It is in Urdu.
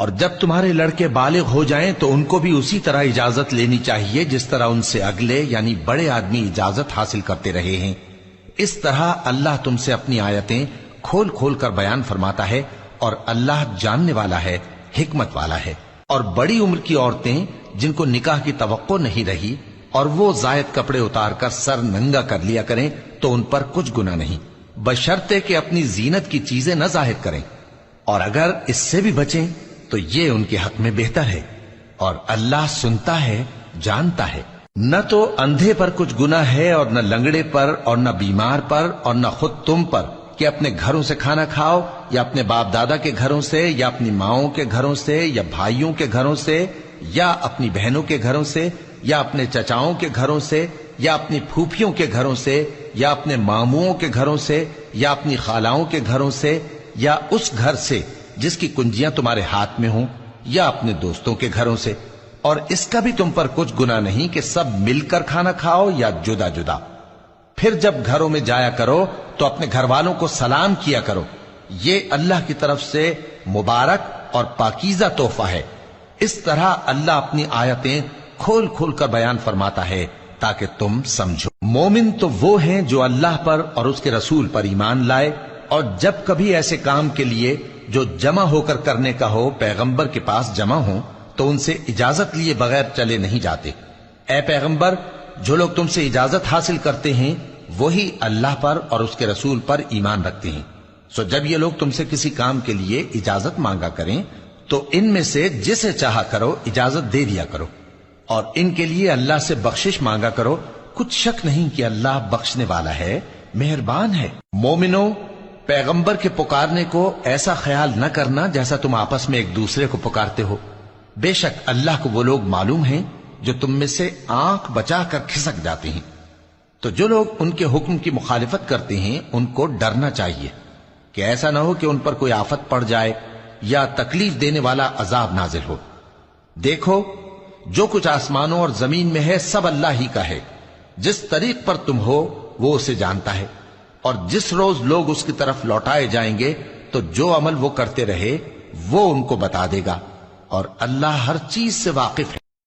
اور جب تمہارے لڑکے بالغ ہو جائیں تو ان کو بھی اسی طرح اجازت لینی چاہیے جس طرح ان سے اگلے یعنی بڑے آدمی اجازت حاصل کرتے رہے ہیں۔ اس طرح اللہ تم سے اپنی آیتیں کھول کھول کر بیان فرماتا ہے، اور اللہ جاننے والا ہے، حکمت والا ہے۔ اور بڑی عمر کی عورتیں جن کو نکاح کی توقع نہیں رہی اور وہ زائد کپڑے اتار کر سر ننگا کر لیا کریں تو ان پر کچھ گناہ نہیں، بشرطے کہ اپنی زینت کی چیزیں نہ ظاہر کریں، اور اگر اس سے بھی بچیں تو یہ ان کے حق میں بہتر ہے، اور اللہ سنتا ہے، جانتا ہے۔ نہ تو اندھے پر کچھ گناہ ہے اور نہ لنگڑے پر اور نہ بیمار پر اور نہ خود تم پر کہ اپنے گھروں سے کھانا کھاؤ، یا اپنے باپ دادا کے گھروں سے، یا اپنی ماؤں کے گھروں سے، یا بھائیوں کے گھروں سے، یا اپنی بہنوں کے گھروں سے، یا اپنے چچاؤں کے گھروں سے، یا اپنی پھوپھیوں کے گھروں سے، یا اپنے ماموؤں کے گھروں سے، یا اپنی خالاؤں کے گھروں سے، یا اس گھر سے جس کی کنجیاں تمہارے ہاتھ میں ہوں، یا اپنے دوستوں کے گھروں سے۔ اور اس کا بھی تم پر کچھ گناہ نہیں کہ سب مل کر کھانا کھاؤ یا جدا جدا۔ پھر جب گھروں میں جایا کرو تو اپنے گھر والوں کو سلام کیا کرو، یہ اللہ کی طرف سے مبارک اور پاکیزہ تحفہ ہے۔ اس طرح اللہ اپنی آیتیں کھول کھول کر بیان فرماتا ہے تاکہ تم سمجھو۔ مومن تو وہ ہیں جو اللہ پر اور اس کے رسول پر ایمان لائے، اور جب کبھی ایسے کام کے لیے جو جمع ہو کر کرنے کا ہو پیغمبر کے پاس جمع ہوں تو ان سے اجازت لیے بغیر چلے نہیں جاتے۔ اے پیغمبر، جو لوگ تم سے اجازت حاصل کرتے ہیں وہی اللہ پر اور اس کے رسول پر ایمان رکھتے ہیں، سو جب یہ لوگ تم سے کسی کام کے لیے اجازت مانگا کریں تو ان میں سے جسے چاہا کرو اجازت دے دیا کرو، اور ان کے لیے اللہ سے بخشش مانگا کرو، کچھ شک نہیں کہ اللہ بخشنے والا ہے، مہربان ہے۔ مومنو، پیغمبر کے پکارنے کو ایسا خیال نہ کرنا جیسا تم آپس میں ایک دوسرے کو پکارتے ہو، بے شک اللہ کو وہ لوگ معلوم ہیں جو تم میں سے آنکھ بچا کر کھسک جاتے ہیں۔ تو جو لوگ ان کے حکم کی مخالفت کرتے ہیں ان کو ڈرنا چاہیے کہ ایسا نہ ہو کہ ان پر کوئی آفت پڑ جائے یا تکلیف دینے والا عذاب نازل ہو۔ دیکھو، جو کچھ آسمانوں اور زمین میں ہے سب اللہ ہی کا ہے، جس طریق پر تم ہو وہ اسے جانتا ہے، اور جس روز لوگ اس کی طرف لوٹائے جائیں گے تو جو عمل وہ کرتے رہے وہ ان کو بتا دے گا، اور اللہ ہر چیز سے واقف ہے۔